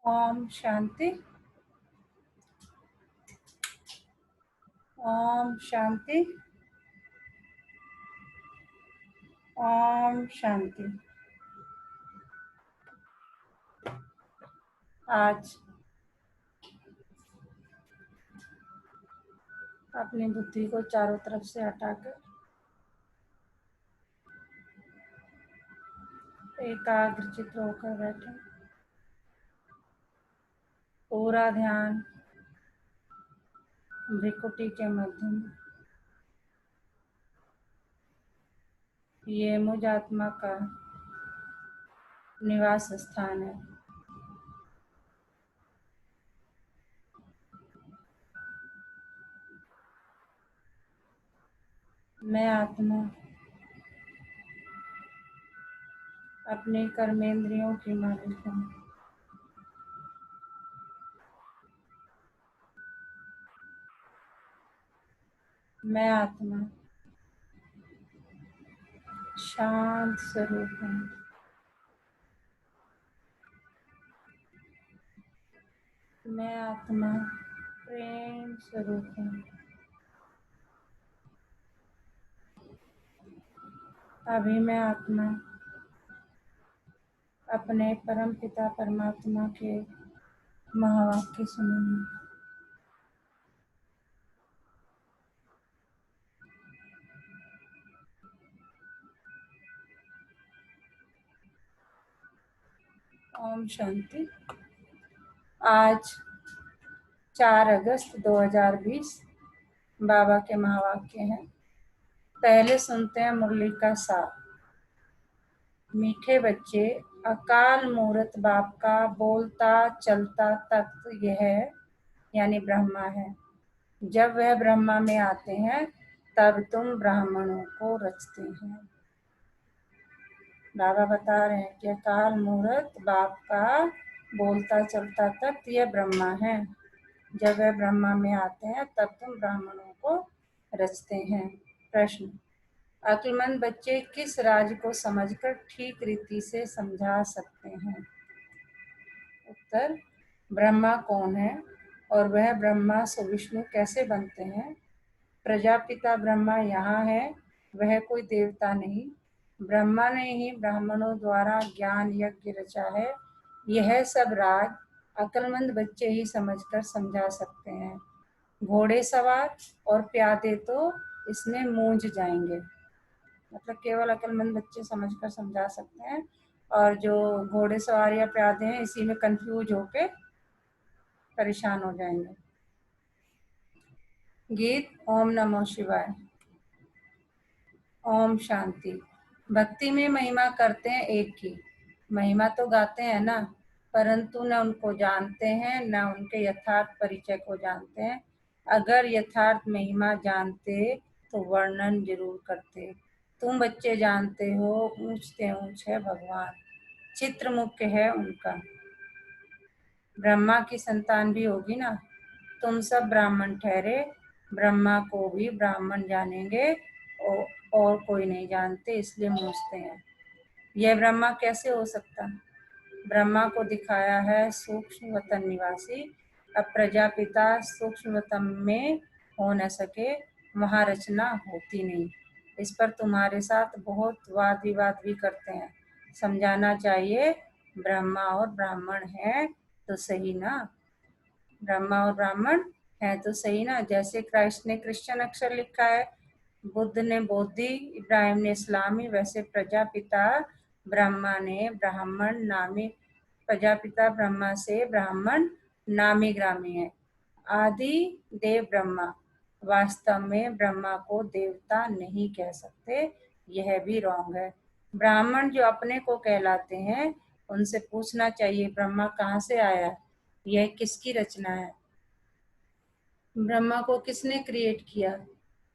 ओम शांति। ओम शांति। ओम शांति। आज अपनी बुद्धि को चारों तरफ से हटाकर एकाग्रचित्त होकर बैठे। पूरा ध्यान भ्रिकुटी के मध्य में। ये मुझ आत्मा का निवास स्थान है। मैं आत्मा अपने कर्मेंद्रियों की मालिक हूँ। मैं आत्मा शांत स्वरूप हूँ। मैं आत्मा प्रेम स्वरूप हूँ। अभी मैं आत्मा अपने परम पिता परमात्मा के महावाक्य सुनूंगी। ओम शांति। आज 4 अगस्त 2020 बाबा के महावाक्य हैं। पहले सुनते हैं मुरली का सार। मीठे बच्चे, अकाल मूरत बाप का बोलता चलता तख्त यह यानी ब्रह्मा है। जब वह ब्रह्मा में आते हैं तब तुम ब्राह्मणों को रचते हैं। बाबा बता रहे हैं कि अकाल मूरत बाप का बोलता चलता तख्त यह ब्रह्मा है। जब वह ब्रह्मा में आते हैं तब तुम ब्राह्मणों को रचते हैं। प्रश्न: अक्लमंद बच्चे किस राज को समझकर ठीक रीति से समझा सकते हैं? उत्तर: ब्रह्मा कौन है और वह ब्रह्मा से विष्णु कैसे बनते हैं? प्रजापिता ब्रह्मा यहाँ है, वह कोई देवता नहीं। ब्रह्मा ने ही ब्राह्मणों द्वारा ज्ञान यज्ञ रचा है। यह सब राज अक्लमंद बच्चे ही समझकर समझा सकते हैं। घोड़े सवार और प्यादे तो इसमें मूंझ जाएंगे। मतलब केवल अक्लमंद बच्चे समझकर समझा सकते हैं, और जो घोड़े सवार या प्यादे हैं इसी में कंफ्यूज होके परेशान हो जाएंगे। गीत ओम नमो शिवाय। ओम शांति। भक्ति में महिमा करते हैं एक की। महिमा तो गाते हैं ना, परंतु न उनको जानते हैं न उनके यथार्थ परिचय को जानते हैं। अगर यथार्थ महिमा जानते तो वर्णन जरूर करते। तुम बच्चे जानते हो ऊंचते ऊंच है भगवान, चित्र मुख्य है उनका। ब्रह्मा की संतान भी होगी ना। तुम सब ब्राह्मण ठहरे, ब्रह्मा को भी ब्राह्मण जानेंगे और कोई नहीं जानते, इसलिए मूझते हैं। यह ब्रह्मा कैसे हो सकता? ब्रह्मा को दिखाया है सूक्ष्म वतन निवासी। अब प्रजापिता सूक्ष्म वतन में हो न सके, वहाँ रचना होती नहीं। इस पर तुम्हारे साथ बहुत वाद विवाद भी करते हैं। समझाना चाहिए, ब्रह्मा और ब्राह्मण है तो सही ना। ब्रह्मा और ब्राह्मण है तो सही ना। जैसे क्राइस्ट ने क्रिश्चियन अक्षर लिखा है, बुद्ध ने बौद्धि, इब्राहिम ने इस्लामी, वैसे प्रजापिता ब्रह्मा ने ब्राह्मण नामी, प्रजापिता ब्रह्मा से ब्राह्मण नामी ग्रामी है। आदि देव ब्रह्मा। वास्तव में ब्रह्मा को देवता नहीं कह सकते, यह भी रॉन्ग है। ब्राह्मण जो अपने को कहलाते हैं उनसे पूछना चाहिए ब्रह्मा कहाँ से आया, यह किसकी रचना है, ब्रह्मा को किसने क्रिएट किया?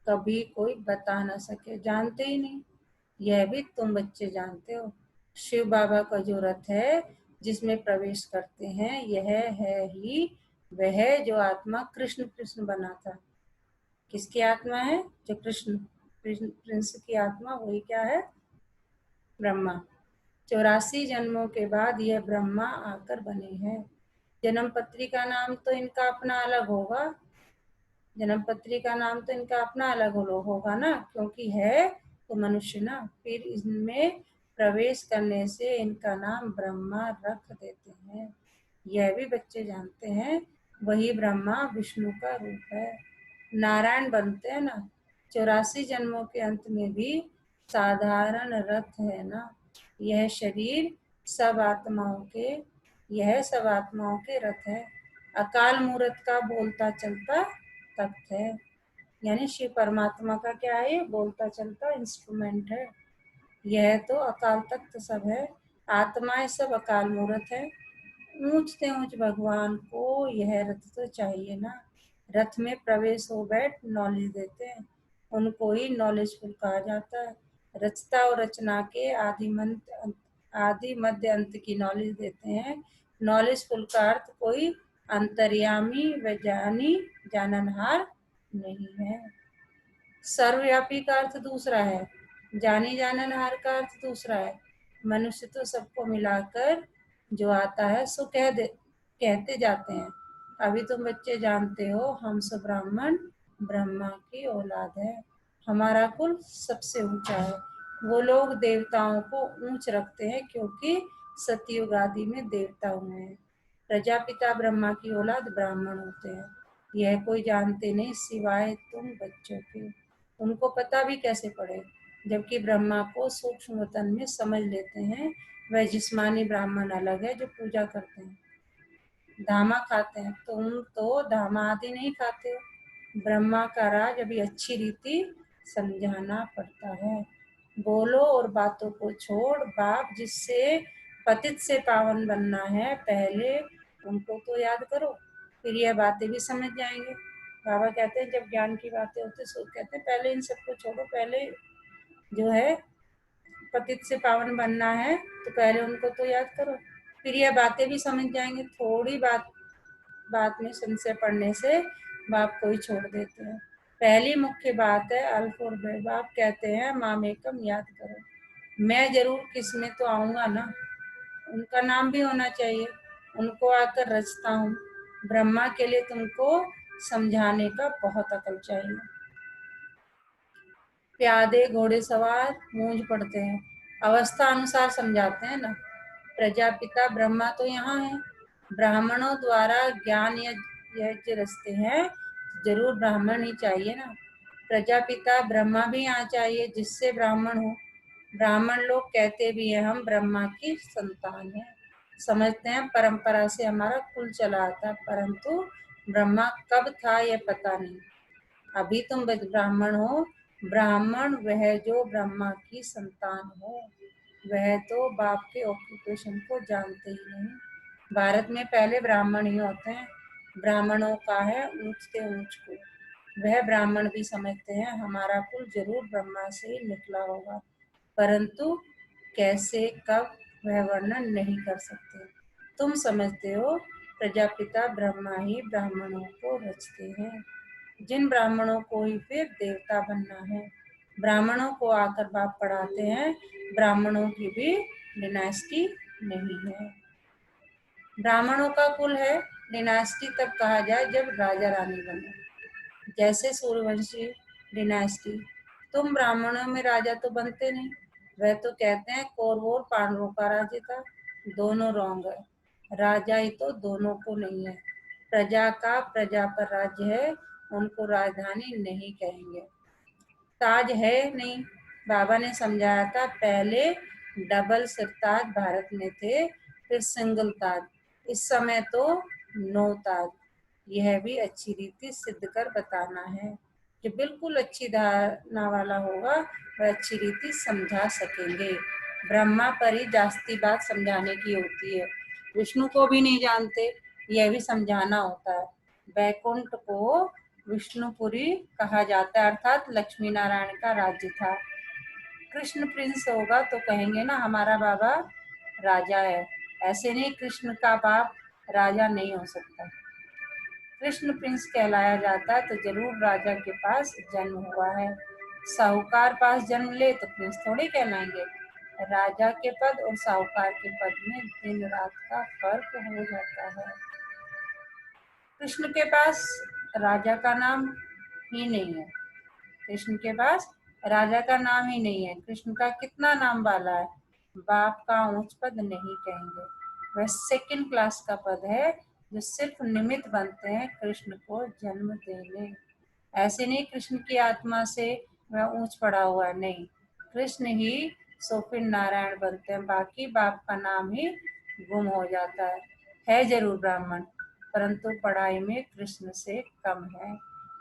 कभी कोई बता ना सके, जानते ही नहीं। यह भी तुम बच्चे जानते हो। शिव बाबा का जो रथ है जिसमें प्रवेश करते हैं, यह है ही वह जो आत्मा कृष्ण कृष्ण बना था। किसकी आत्मा है? जो कृष्ण प्रिंस की आत्मा, वही क्या है? ब्रह्मा। 84 जन्मों के बाद यह ब्रह्मा आकर बने हैं। जन्म पत्री का नाम तो इनका अपना अलग होगा, जन्म पत्री का नाम तो इनका अपना अलग होगा ना, क्योंकि है तो मनुष्य ना। फिर इनमें प्रवेश करने से इनका नाम ब्रह्मा रख देते हैं। यह भी बच्चे जानते हैं, वही ब्रह्मा विष्णु का रूप है। नारायण बनते हैं ना, 84 जन्मों के अंत में भी साधारण रथ है ना। यह शरीर सब आत्माओं के यह सब आत्माओं के रथ है। अकाल मूर्त का बोलता चलता तख्त है। यानी शिव परमात्मा का क्या है, ये बोलता चलता इंस्ट्रूमेंट है। यह तो अकाल तख्त सब है, आत्माएं सब अकाल मूर्त है। ऊंच से ऊंच भगवान को यह रथ तो चाहिए ना। रथ में प्रवेश हो बैठ नॉलेज देते हैं, उनको ही नॉलेजफुल कहा जाता है। रचता और रचना के आदि मध्य अंत की नॉलेज देते हैं। नॉलेजफुल का अर्थ कोई अंतर्यामी व जाननहार नहीं है। सर्वव्यापी का अर्थ दूसरा है, जानी जाननहार का अर्थ दूसरा है। मनुष्य तो सबको मिलाकर जो आता है सो कहते जाते हैं। अभी तुम बच्चे जानते हो, हम सब ब्राह्मण ब्रह्मा की औलाद है। हमारा कुल सबसे ऊंचा है। वो लोग देवताओं को ऊंच रखते हैं क्योंकि सतयुग आदि में देवता हुए हैं। प्रजापिता ब्रह्मा की औलाद ब्राह्मण होते हैं। यह कोई जानते नहीं सिवाय तुम बच्चों के। उनको पता भी कैसे पड़े, जबकि ब्रह्मा को सूक्ष्म तन में समझ लेते हैं। वह जिस्मानी ब्राह्मण अलग है जो पूजा करते हैं, धामा खाते हैं। तुम तो धामा आदि नहीं खाते हो। ब्रह्मा का राज अभी अच्छी रीति समझाना पड़ता है। बोलो और बातों को छोड़, बाप जिससे पतित से पावन बनना है, पहले उनको तो याद करो, फिर यह बातें भी समझ जाएंगे। बाबा कहते हैं जब ज्ञान की बातें होती है कहते हैं पहले इन सबको छोड़ो, पहले जो है पतित से पावन बनना है तो पहले उनको तो याद करो, फिर यह बातें भी समझ जाएंगे। थोड़ी बात में संशय पड़ने से बाप को ही छोड़ देते हैं। पहली मुख्य बात है अल्फ और बे। बाप कहते हैं माम एकम याद करो। मैं जरूर किस में तो आऊंगा ना, उनका नाम भी होना चाहिए। उनको आकर रचता हूँ। ब्रह्मा के लिए तुमको समझाने का बहुत अकल चाहिए। प्यादे घोड़े सवार मूंज पड़ते हैं, अवस्था अनुसार समझाते हैं ना। प्रजापिता ब्रह्मा तो यहाँ है, ब्राह्मणों द्वारा ज्ञान यज्ञ रचते हैं, जरूर ब्राह्मण ही चाहिए ना। प्रजापिता ब्रह्मा भी यहाँ चाहिए जिससे ब्राह्मण हो। ब्राह्मण लोग कहते भी हैं हम ब्रह्मा की संतान हैं, समझते हैं परंपरा से हमारा कुल चला आता, परंतु ब्रह्मा कब था यह पता नहीं। अभी तुम ब्राह्मण हो। ब्राह्मण वह जो ब्रह्मा की संतान हो, वह तो बाप के ऑक्यूपेशन को जानते ही नहीं। भारत में पहले ब्राह्मण ही होते हैं। ब्राह्मणों का है ऊंच से ऊंच कुल। वह ब्राह्मण भी समझते हैं हमारा कुल जरूर ब्रह्मा से ही निकला होगा, परंतु कैसे कब वह वर्णन नहीं कर सकते। तुम समझते हो प्रजापिता ब्रह्मा ही ब्राह्मणों को रचते हैं, जिन ब्राह्मणों को ही फिर देवता बनना है। ब्राह्मणों को आकर बाप पढ़ाते हैं ब्राह्मणों की भी डिनास्टी नहीं है। ब्राह्मणों का कुल है, डिनास्टी तब कहा जाए जब राजा रानी बने, जैसे सूर्यवंशी डिनास्टी। तुम ब्राह्मणों में राजा तो बनते नहीं। वह तो कहते हैं कौरवों और पांडवों का राज्य था, दोनों रॉन्ग है। राजा ही तो दोनों को नहीं है। प्रजा का प्रजा पर राज्य है, उनको राजधानी नहीं कहेंगे। ताज है नहीं, बाबा ने समझाया था पहले डबल सिरताज भारत में थे, फिर सिंगल ताज, इस समय तो नो ताज। यह भी अच्छी रीति सिद्ध कर बताना है। जो बिल्कुल अच्छी धारणा वाला होगा वह अच्छी रीति समझा सकेंगे। ब्रह्मा पर ही जास्ती बात समझाने की होती है, विष्णु को भी नहीं जानते, यह भी समझाना होता है। वैकुंठ को विष्णुपुरी कहा जाता है, अर्थात लक्ष्मी नारायण का राज्य था। कृष्ण प्रिंस होगा तो कहेंगे ना हमारा बाबा राजा है, ऐसे नहीं कृष्ण का बाप राजा नहीं हो सकता। कृष्ण प्रिंस कहलाया जाता है तो जरूर राजा के पास जन्म हुआ है। साहूकार पास जन्म ले तो प्रिंस थोड़े कहलाएंगे। राजा के पद और साहूकार के पद में दिन रात का फर्क हो जाता है। कृष्ण के पास राजा का नाम ही नहीं है। कृष्ण के पास राजा का नाम ही नहीं है। कृष्ण का कितना नाम वाला है। बाप का ऊंच पद नहीं कहेंगे, वह सेकंड क्लास का पद है जो सिर्फ निमित्त बनते हैं कृष्ण को जन्म देने। ऐसे नहीं कृष्ण की आत्मा से वह ऊंच पड़ा हुआ है, नहीं, कृष्ण ही सो फिर नारायण बनते हैं, बाकी बाप का नाम ही गुम हो जाता है जरूर ब्राह्मण, परंतु पढ़ाई में कृष्ण से कम है।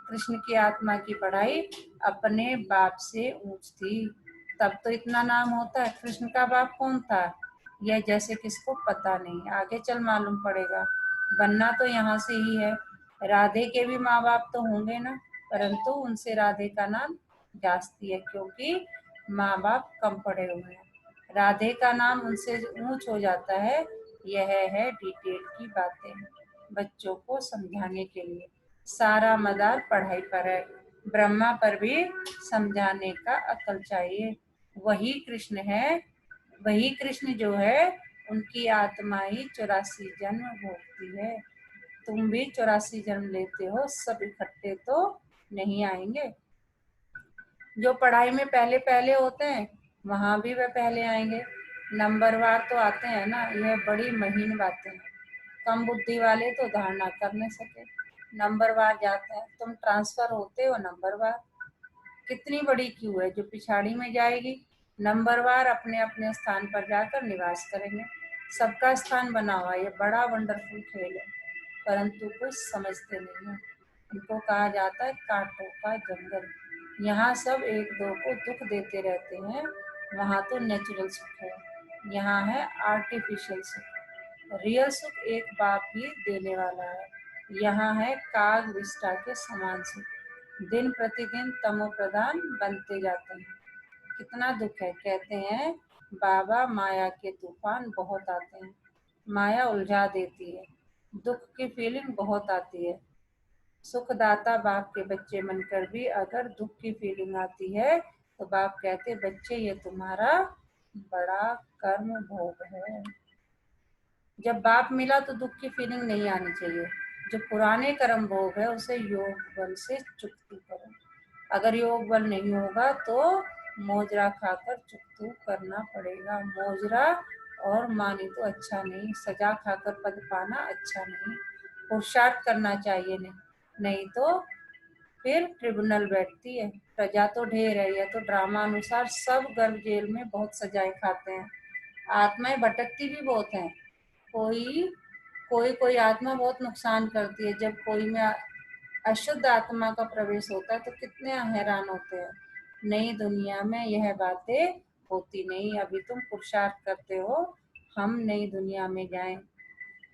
कृष्ण की आत्मा की पढ़ाई अपने बाप से ऊंच थी, तब तो इतना नाम होता है। कृष्ण का बाप कौन था, यह जैसे किसको पता नहीं, आगे चल मालूम पड़ेगा। बनना तो यहाँ से ही है। राधे के भी माँ बाप तो होंगे ना, परंतु उनसे राधे का नाम जास्ती है, क्योंकि माँ बाप कम पढ़े हुए हैं। राधे का नाम उनसे ऊंच हो जाता है। यह है डिटेल की बातें बच्चों को समझाने के लिए। सारा मदार पढ़ाई पर है, ब्रह्मा पर भी समझाने का अकल चाहिए। वही कृष्ण है, वही कृष्ण जो है, उनकी आत्मा ही 84 जन्म भोगती है। तुम भी 84 जन्म लेते हो, सब इकट्ठे तो नहीं आएंगे। जो पढ़ाई में पहले पहले होते हैं वहां भी वह पहले आएंगे। नंबरवार तो आते हैं ना, यह बड़ी महीन बातें हैं। कम बुद्धि वाले तो धारणा कर नहीं सके, नंबरवार जाते हैं। तुम ट्रांसफर होते हो नंबरवार, कितनी बड़ी क्यू है जो पिछाड़ी में जाएगी। नंबरवार अपने अपने स्थान पर जाकर निवास करेंगे। सबका स्थान बना हुआ, ये बड़ा वंडरफुल खेल है, परंतु कुछ समझते नहीं है। इनको कहा जाता है कांटों का जंगल। यहाँ सब एक दो को दुख देते रहते हैं, वहाँ तो नेचुरल सुख है, यहाँ है आर्टिफिशियल सुख। रियल सुख एक बाप ही देने वाला है। यहाँ है काग विष्टा के समान सुख। दिन प्रतिदिन तमो प्रधान बनते जाते हैं। कितना दुख है, कहते हैं बाबा माया के तूफान बहुत आते हैं, माया उलझा देती है, दुख की फीलिंग बहुत आती है। सुखदाता बाप के बच्चे बनकर भी अगर दुख की फीलिंग आती है तो बाप कहते बच्चे ये तुम्हारा बड़ा कर्म भोग है। जब बाप मिला तो दुख की फीलिंग नहीं आनी चाहिए। जो पुराने कर्म भोग है उसे योग बल से चुकती करो। अगर योग बल नहीं होगा तो मोजरा खाकर चुकतू करना पड़ेगा। मोजरा और मानी तो अच्छा नहीं, सजा खाकर पद पाना अच्छा नहीं, पुरुषार्थ करना चाहिए। नहीं तो फिर ट्रिब्यूनल बैठती है। प्रजा तो ढेर है, यह तो ड्रामा अनुसार सब गर्भ जेल में बहुत सजाएं खाते हैं। आत्माएं भटकती भी बहुत हैं। कोई कोई कोई आत्मा बहुत नुकसान करती है। जब कोई में अशुद्ध आत्मा का प्रवेश होता है तो कितने हैरान होते हैं। नई दुनिया में यह बातें होती नहीं। अभी तुम पुरुषार्थ करते हो हम नई दुनिया में जाएं,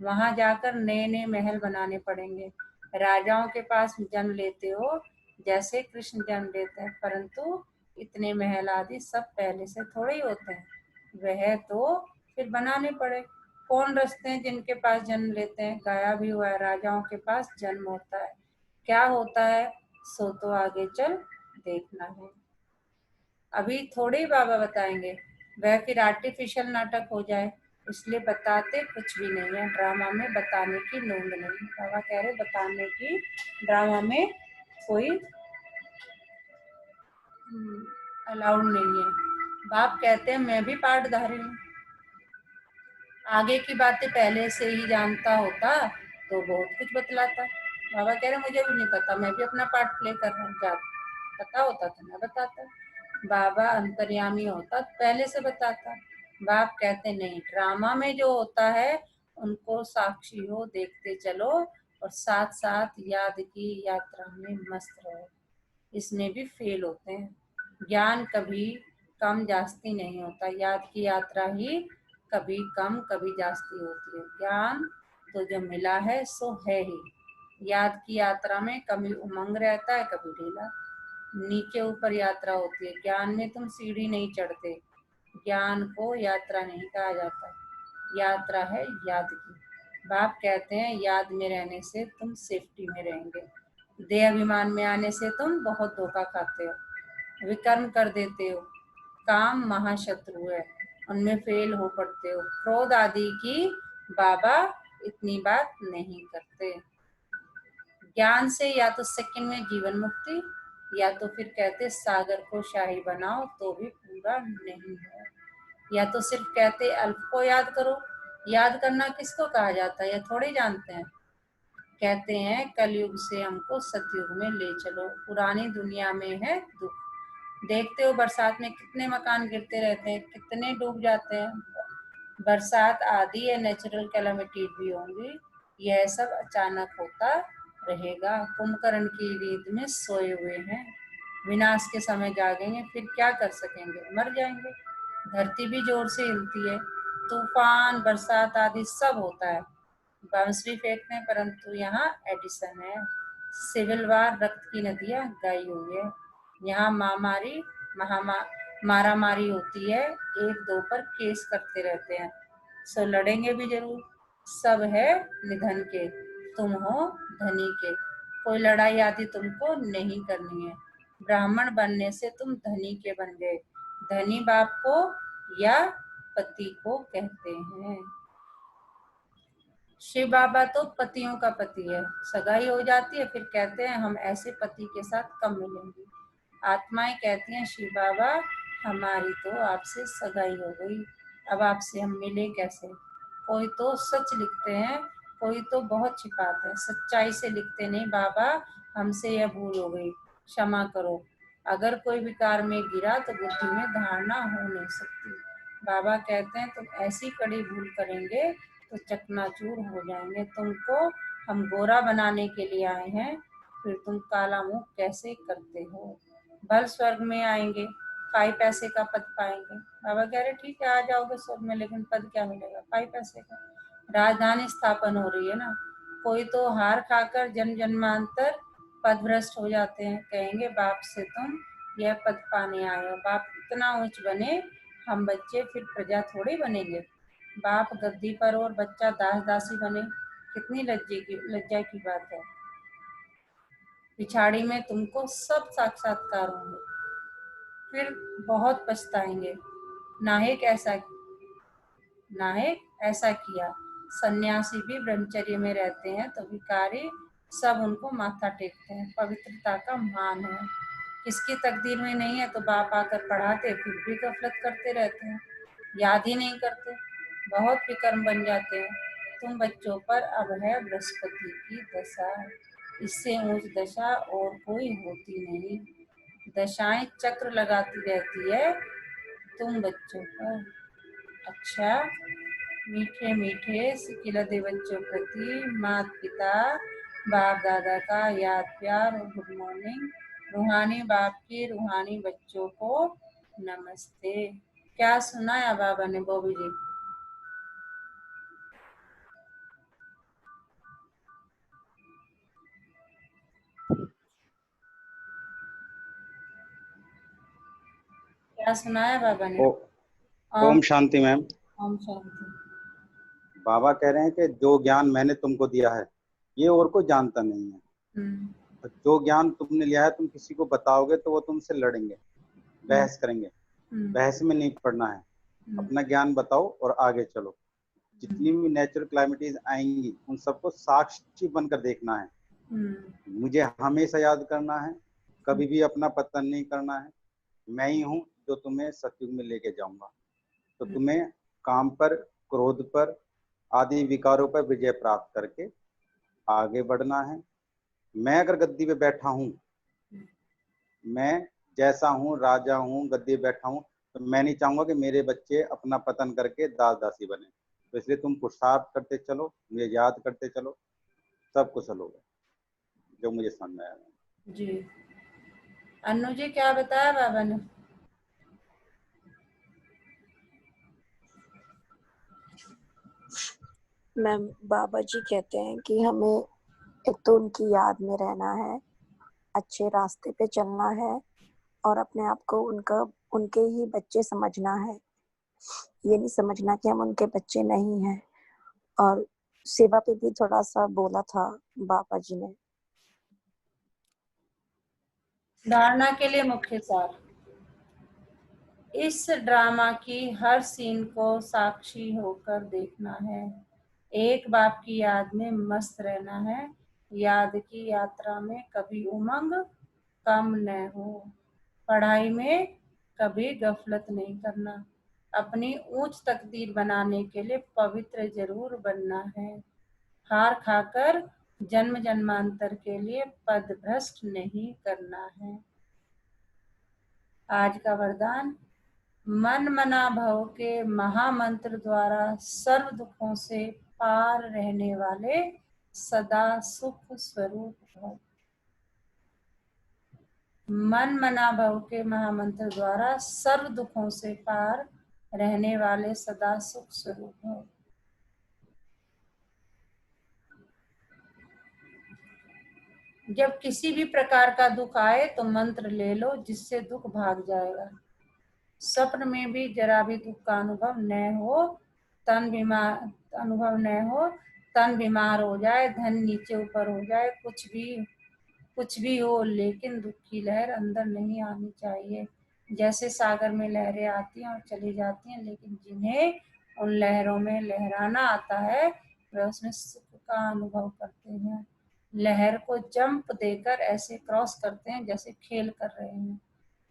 वहां जाकर नए नए महल बनाने पड़ेंगे। राजाओं के पास जन्म लेते हो जैसे कृष्ण जन्म लेते हैं, परंतु इतने महल आदि सब पहले से थोड़े ही होते हैं, वह तो फिर बनाने पड़े। कौन रचते हैं जिनके पास जन्म लेते हैं, गाया भी हुआ है राजाओं के पास जन्म होता है। क्या होता है सो तो आगे चल देखना है, अभी थोड़े ही बाबा बताएंगे। वह फिर आर्टिफिशियल नाटक हो जाए, इसलिए बताते कुछ भी नहीं है। ड्रामा में बताने की नोंद नहीं। बाबा कह रहे बताने की ड्रामा में कोई अलाउड नहीं है। बाप कहते हैं मैं भी पार्टधारी हूँ, आगे की बातें पहले से ही जानता होता तो बहुत कुछ बतलाता। बाबा कह रहे मुझे भी नहीं पता, मैं भी अपना पार्ट प्ले कर रहा हूँ, पता होता तो मैं बताता। बाबा अंतर्यामी होता पहले से बताता। बाप कहते नहीं, ड्रामा में जो होता है उनको साक्षी हो, देखते चलो और साथ साथ याद की यात्रा में मस्त रहो। इसमें भी फेल होते हैं। ज्ञान कभी कम जास्ती नहीं होता, याद की यात्रा ही कभी कम कभी जास्ती होती है। ज्ञान तो जो मिला है सो है ही। याद की यात्रा में कभी उमंग रहता है, कभी ढीला, नीचे ऊपर यात्रा होती है। ज्ञान में तुम सीढ़ी नहीं चढ़ते, ज्ञान को यात्रा नहीं कहा जाता, यात्रा है याद की। बाप कहते हैं याद में रहने से तुम सेफ्टी में रहेंगे, देह अभिमान में आने से तुम बहुत धोखा खाते हो, विकर्म कर देते हो, काम महाशत्रु है, उनमें फेल हो पड़ते हो। क्रोध आदि की बाबा इतनी बात नहीं करते। ज्ञान से या तो सेकंड में जीवन मुक्ति, या तो फिर कहते सागर को शाही बनाओ तो भी पूरा नहीं है। या तो सिर्फ कहते अल्प को याद करो। याद करना किसको कहा जाता है यह थोड़े जानते हैं। कहते हैं कलयुग से हमको सतयुग में ले चलो, पुरानी दुनिया में है दुख। देखते हो बरसात में कितने मकान गिरते रहते हैं, कितने डूब जाते हैं। बरसात आदि या नेचुरल कैलामिटी भी होंगी, यह सब अचानक होता रहेगा। कुंभकर्ण की नींद में सोए हुए हैं, विनाश के समय जागेंगे फिर क्या कर सकेंगे, मर जाएंगे। धरती भी जोर से हिलती है, तूफान बरसात आदि सब होता है। बांसुरी फेंकते हैं परंतु यहाँ एडिशन है। सिविल वार रक्त की नदियां गाई हुई है, यहाँ मारा मारी होती है, एक दो पर केस करते रहते हैं। सो लड़ेंगे भी जरूर, सब है निधन के, तुम हो धनी के। कोई लड़ाई आदि तुमको नहीं करनी है, ब्राह्मण बनने से तुम धनी के बन गए। धनी बाप को या पति को कहते हैं। शिव बाबा तो पतियों का पति है, सगाई हो जाती है फिर कहते हैं हम ऐसे पति के साथ कब मिलेंगे। आत्माएं कहती हैं शिव बाबा हमारी तो आपसे सगाई हो गई, अब आपसे हम मिले कैसे। कोई तो सच लिखते हैं, कोई तो बहुत छिपाते हैं, सच्चाई से लिखते नहीं बाबा हमसे यह भूल हो गई, क्षमा करो। अगर कोई विकार में गिरा तो बुद्धि में धारणा हो नहीं सकती। बाबा कहते हैं तुम ऐसी कड़ी भूल करेंगे तो चकनाचूर हो जाएंगे। तुमको हम गोरा बनाने के लिए आए हैं, फिर तुम काला मुंह कैसे करते हो। भल स्वर्ग में आएंगे, पाई पैसे का पद पाएंगे। बाबा कह रहे ठीक है आ जाओगे स्वर्ग में, लेकिन पद क्या मिलेगा, पाई पैसे का। राजधानी स्थापन हो रही है ना, कोई तो हार खाकर जन्म जन्मांतर पद भ्रष्ट हो जाते हैं, कहेंगे बाप से तुम यह पद पाने आए हो। बाप इतना ऊंच बने, हम बच्चे फिर प्रजा थोड़ी बनेंगे। बाप गद्दी पर और बच्चा दास दासी बने, कितनी लज्जा की बात है। पिछाड़ी में तुमको सब साक्षात्कार होंगे, फिर बहुत पछताएंगे। नाहिक ऐसा किया। सन्यासी भी ब्रह्मचर्य में रहते हैं तो भिखारी सब उनको माथा टेकते हैं, पवित्रता का मान है। किसकी तकदीर में नहीं है तो बाप आकर पढ़ाते फिर भी गफलत करते रहते हैं, याद ही नहीं करते, बहुत विकर्म बन जाते हैं। तुम बच्चों पर अब है बृहस्पति की दशा, इससे ऊंच दशा और कोई होती नहीं। दशाएं चक्र लगाती रहती है तुम बच्चों पर। अच्छा, मीठे मीठे सिकिलते बच्चों प्रति माता पिता बाप दादा का याद प्यार और गुड मॉर्निंग। रूहानी बाप की रूहानी बच्चों को नमस्ते। क्या सुनाया बाबा ने बॉबी जी? क्या सुनाया बाबा ने? ओ, ओम ओम शांति मैम। ओम शांति। बाबा कह रहे हैं कि जो ज्ञान मैंने तुमको दिया है ये और कोई जानता नहीं है। हम्म और जो ज्ञान तुमने लिया है तुम किसी को बताओगे तो वो तुमसे लड़ेंगे, हम्म बहस करेंगे। हम्म बहस में नहीं पड़ना है, हम्म अपना ज्ञान बताओ और आगे चलो। हम्म जितनी भी नेचुरल क्लाइमेटीज आएंगी उन सबको साक्षी बनकर देखना है। हम्म मुझे हमेशा याद करना है, कभी भी अपना पतन नहीं करना है। मैं ही हूँ जो तुम्हें सतयुग में लेके जाऊंगा। तो तुम्हें काम पर, क्रोध पर, आदि विकारों पर विजय प्राप्त करके आगे बढ़ना है। मैं अगर गद्दी पे बैठा हूँ, मैं जैसा हूँ, राजा हूँ, गद्दी पे बैठा हूँ, तो मैं नहीं चाहूंगा कि मेरे बच्चे अपना पतन करके दास दासी बने। तो इसलिए तुम पुरुषार्थ करते चलो, मुझे याद करते चलो, सब कुशल होगा। जो मुझे समझ में आया। जी। अन्नू जी क्या बताया बाबा ने? मैम, बाबा जी कहते हैं कि हमें एक तो उनकी याद में रहना है, अच्छे रास्ते पे चलना है और अपने आप को उनके ही बच्चे समझना है। ये नहीं समझना कि हम उनके बच्चे नहीं हैं। और सेवा पे भी थोड़ा सा बोला था बाबा जी ने। धारणा के लिए मुख्य सार। इस ड्रामा की हर सीन को साक्षी होकर देखना है, एक बाप की याद में मस्त रहना है, याद की यात्रा में कभी उमंग कम न हो। पढ़ाई में कभी गफलत नहीं करना। अपनी ऊंच तकदीर बनाने के लिए पवित्र जरूर बनना है। हार खाकर जन्म जन्मांतर के लिए पदभ्रष्ट नहीं करना है। आज का वरदान, मन मना भव के महामंत्र द्वारा सर्व दुखों से पार रहने वाले सदा सुख स्वरूप भव। मन मना भव के महामंत्र द्वारा सर्व दुखों से पार रहने वाले सदा सुख स्वरूप भव। जब किसी भी प्रकार का दुख आए तो मंत्र ले लो, जिससे दुख भाग जाएगा। स्वप्न में भी जरा भी दुख का अनुभव न हो, तन बीमार हो जाए, धन नीचे ऊपर हो जाए, कुछ भी हो, लेकिन दुख की लहर अंदर नहीं आनी चाहिए। जैसे सागर में लहरें आती हैं और चली जाती हैं, लेकिन जिन्हें उन लहरों में लहराना आता है वे उसमें सुख का अनुभव करते हैं। लहर को जंप देकर ऐसे क्रॉस करते हैं जैसे खेल कर रहे हैं।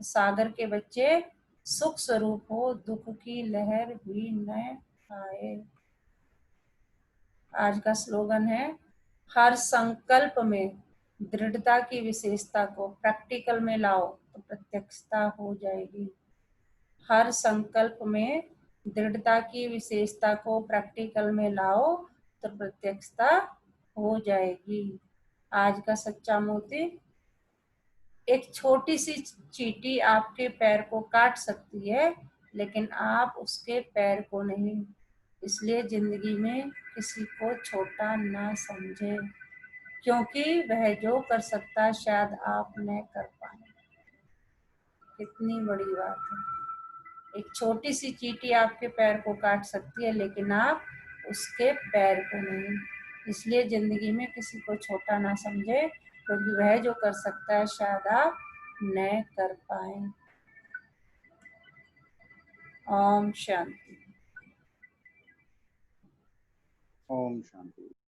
सागर के बच्चे सुख स्वरूप हो, दुख की लहर भी न आए। आज का स्लोगन है, हर संकल्प में दृढ़ता की विशेषता को प्रैक्टिकल में लाओ तो प्रत्यक्षता हो जाएगी। हर संकल्प में दृढ़ता की विशेषता को प्रैक्टिकल में लाओ तो प्रत्यक्षता हो जाएगी। आज का सच्चा मोती, एक छोटी सी चींटी आपके पैर को काट सकती है, लेकिन आप उसके पैर को नहीं। इसलिए जिंदगी में किसी को छोटा ना समझे, क्योंकि वह जो कर सकता है शायद आप न कर पाए। कितनी बड़ी बात है। एक छोटी सी चींटी आपके पैर को काट सकती है, लेकिन आप उसके पैर को नहीं। इसलिए जिंदगी में किसी को छोटा ना समझे, क्योंकि वह जो कर सकता है शायद आप न कर पाए। ओम शांति। ओम शांति।